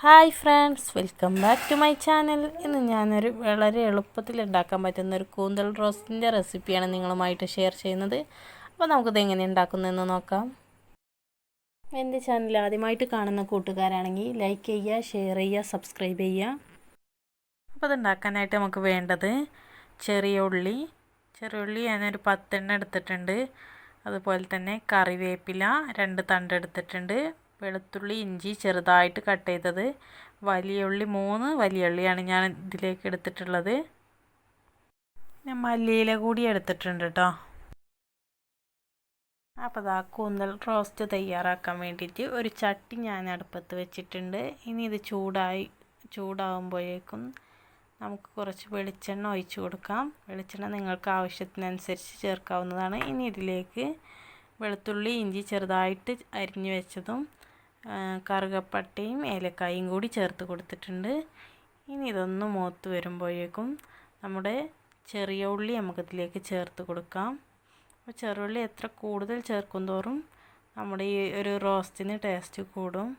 Hi friends, welcome back to my channel. ഇന്ന് ഞാനൊരു വളരെ എളുപ്പത്തിൽ ഉണ്ടാക്കാൻ പറ്റുന്ന ഒരു കൂന്തൽ റോസ്റ്റിൻ്റെ റെസിപ്പിയാണ് നിങ്ങളുമായിട്ട് ഷെയർ ചെയ്യുന്നത്. അപ്പോൾ നമുക്കിത് എങ്ങനെ ഉണ്ടാക്കുന്നതെന്ന് നോക്കാം. എൻ്റെ ചാനൽ ആദ്യമായിട്ട് കാണുന്ന കൂട്ടുകാരാണെങ്കിൽ ലൈക്ക് ചെയ്യുക, ഷെയർ ചെയ്യുക, സബ്സ്ക്രൈബ് ചെയ്യുക. അപ്പോൾ അത് ഉണ്ടാക്കാനായിട്ട് നമുക്ക് വേണ്ടത് ചെറിയ ഉള്ളി ഞാനൊരു 10 എണ്ണം എടുത്തിട്ടുണ്ട്. അതുപോലെ തന്നെ കറിവേപ്പില 2 തണ്ട് എടുത്തിട്ടുണ്ട്. വെളുത്തുള്ളി, ഇഞ്ചി ചെറുതായിട്ട് കട്ട് ചെയ്തത്, വലിയ ഉള്ളി 3 വലിയ ഉള്ളിയാണ് ഞാൻ ഇതിലേക്ക് എടുത്തിട്ടുള്ളത്. ഞാൻ മല്ലിയില കൂടി എടുത്തിട്ടുണ്ട് കേട്ടോ. അപ്പോൾ ആ കൂന്തൽ റോസ്റ്റ് തയ്യാറാക്കാൻ വേണ്ടിയിട്ട് ഒരു ചട്ടി ഞാൻ അടുപ്പത്ത് വെച്ചിട്ടുണ്ട്. ഇനി ഇത് ചൂടാകുമ്പോഴേക്കും നമുക്ക് കുറച്ച് വെളിച്ചെണ്ണ ഒഴിച്ച് കൊടുക്കാം. വെളിച്ചെണ്ണ നിങ്ങൾക്ക് ആവശ്യത്തിനനുസരിച്ച് ചേർക്കാവുന്നതാണ്. ഇനി ഇതിലേക്ക് വെളുത്തുള്ളി, ഇഞ്ചി ചെറുതായിട്ട് അരിഞ്ഞു വെച്ചതും കറുകപ്പട്ടയും ഏലക്കായും കൂടി ചേർത്ത് കൊടുത്തിട്ടുണ്ട്. ഇനി ഇതൊന്ന് മൂത്ത് വരുമ്പോഴേക്കും നമ്മുടെ ചെറിയ ഉള്ളി നമുക്കിതിലേക്ക് ചേർത്ത് കൊടുക്കാം. അപ്പോൾ ചെറിയ ഉള്ളി എത്ര കൂടുതൽ ചേർക്കും തോറും നമ്മുടെ ഈ ഒരു റോസ്റ്റിന് ടേസ്റ്റ് കൂടും.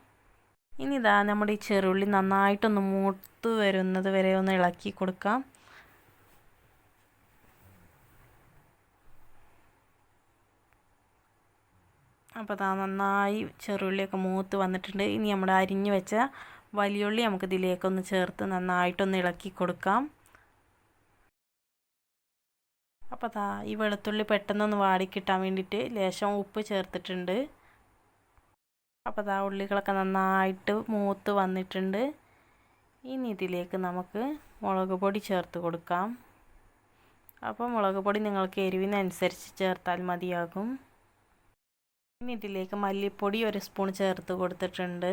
ഇനി ഇതാ നമ്മുടെ ഈ ചെറുള്ളി നന്നായിട്ടൊന്ന് മൂത്ത് വരുന്നത് വരെ ഒന്ന് ഇളക്കി കൊടുക്കാം. അപ്പോൾ അതാ നന്നായി ചെറുള്ളിയൊക്കെ മൂത്ത് വന്നിട്ടുണ്ട്. ഇനി നമ്മുടെ അരിഞ്ഞു വെച്ച വലിയുള്ളി നമുക്ക് ഇതിലേക്കൊന്ന് ചേർത്ത് നന്നായിട്ടൊന്ന് ഇളക്കി കൊടുക്കാം. അപ്പോൾ അതാ ഈ വെളുത്തുള്ളി പെട്ടെന്നൊന്ന് വാടിക്കിട്ടാൻ വേണ്ടിയിട്ട് ലേശം ഉപ്പ് ചേർത്തിട്ടുണ്ട്. അപ്പോൾ അതാ ഉള്ളികളൊക്കെ നന്നായിട്ട് മൂത്ത് വന്നിട്ടുണ്ട്. ഇനി ഇതിലേക്ക് നമുക്ക് മുളക് പൊടി ചേർത്ത് കൊടുക്കാം. അപ്പോൾ മുളക് പൊടി നിങ്ങൾക്ക് എരിവിനനുസരിച്ച് ചേർത്താൽ മതിയാകും. ഇനി ഇതിലേക്ക് മല്ലിപ്പൊടി 1 സ്പൂൺ ചേർത്ത് കൊടുത്തിട്ടുണ്ട്.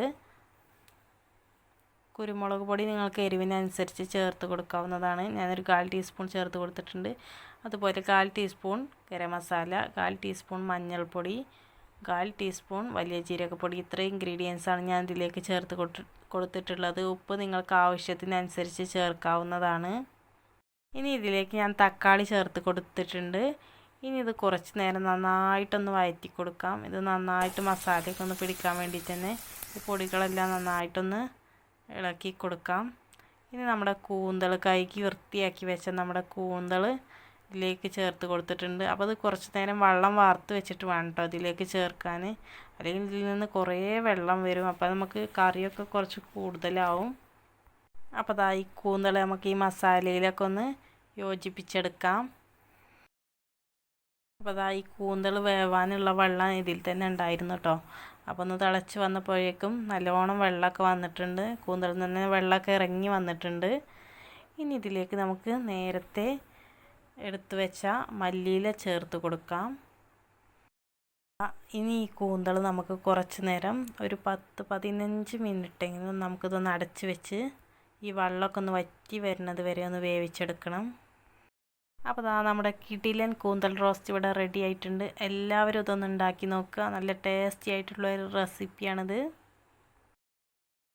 കുരുമുളക് പൊടി നിങ്ങൾക്ക് എരിവിനനുസരിച്ച് ചേർത്ത് കൊടുക്കാവുന്നതാണ്. ഞാനൊരു 1/4 ടീസ്പൂൺ ചേർത്ത് കൊടുത്തിട്ടുണ്ട്. അതുപോലെ 1/4 ടീസ്പൂൺ ഗരം മസാല, 1/4 ടീസ്പൂൺ മഞ്ഞൾപ്പൊടി, 1/4 ടീസ്പൂൺ വലിയ ജീരകപ്പൊടി. ഇത്രയും ഇൻഗ്രീഡിയൻസാണ് ഞാൻ ഇതിലേക്ക് ചേർത്ത് കൊടുത്തിട്ടുള്ളത്. ഉപ്പ് നിങ്ങൾക്ക് ആവശ്യത്തിനനുസരിച്ച് ചേർക്കാവുന്നതാണ്. ഇനി ഇതിലേക്ക് ഞാൻ തക്കാളി ചേർത്ത് കൊടുത്തിട്ടുണ്ട്. ഇനി ഇത് കുറച്ച് നേരം നന്നായിട്ടൊന്ന് വഴറ്റി കൊടുക്കാം. ഇത് നന്നായിട്ട് മസാലയൊക്കെ ഒന്ന് പിടിക്കാൻ വേണ്ടിയിട്ട് തന്നെ ഈ പൊടികളെല്ലാം നന്നായിട്ടൊന്ന് ഇളക്കി കൊടുക്കാം. ഇനി നമ്മുടെ കൂന്തൽ കഴുകി വൃത്തിയാക്കി വെച്ച നമ്മുടെ കൂന്തൽ ഇതിലേക്ക് ചേർത്ത് കൊടുത്തിട്ടുണ്ട്. അപ്പോൾ അത് കുറച്ച് നേരം വെള്ളം വാർത്ത് വെച്ചിട്ട് വേണം കേട്ടോ ഇതിലേക്ക് ചേർക്കാൻ. അല്ലെങ്കിൽ ഇതിൽ നിന്ന് കുറേ വെള്ളം വരും. അപ്പോൾ നമുക്ക് കറിയൊക്കെ കുറച്ച് കൂടുതലാവും. അപ്പോൾ അതാ ഈ കൂന്തൽ നമുക്ക് ഈ മസാലയിലൊക്കെ ഒന്ന് യോജിപ്പിച്ചെടുക്കാം. അപ്പോൾ അതാ ഈ കൂന്തൽ വേവാനുള്ള വെള്ളം ഇതിൽ തന്നെ ഉണ്ടായിരുന്നു കേട്ടോ. അപ്പോൾ ഒന്ന് തിളച്ച് വന്നപ്പോഴേക്കും നല്ലോണം വെള്ളമൊക്കെ വന്നിട്ടുണ്ട്. കൂന്തലിൽ നിന്ന് വെള്ളമൊക്കെ ഇറങ്ങി വന്നിട്ടുണ്ട്. ഇനി ഇതിലേക്ക് നമുക്ക് നേരത്തെ എടുത്തു വെച്ച മല്ലിയില ചേർത്ത് കൊടുക്കാം. ഇനി ഈ കൂന്തൽ നമുക്ക് കുറച്ച് നേരം ഒരു 10-15 മിനിറ്റെങ്കിലും നമുക്കിതൊന്ന് അടച്ച് വെച്ച് ഈ വെള്ളമൊക്കെ ഒന്ന് വറ്റി വരുന്നത് വരെ ഒന്ന് വേവിച്ചെടുക്കണം. അപ്പോൾ നമ്മുടെ കിടിലൻ കൂന്തൽ റോസ്റ്റ് ഇവിടെ റെഡി ആയിട്ടുണ്ട്. എല്ലാവരും ഇതൊന്ന് ഉണ്ടാക്കി നോക്കുക. നല്ല ടേസ്റ്റി ആയിട്ടുള്ള ഒരു റെസിപ്പിയാണിത്.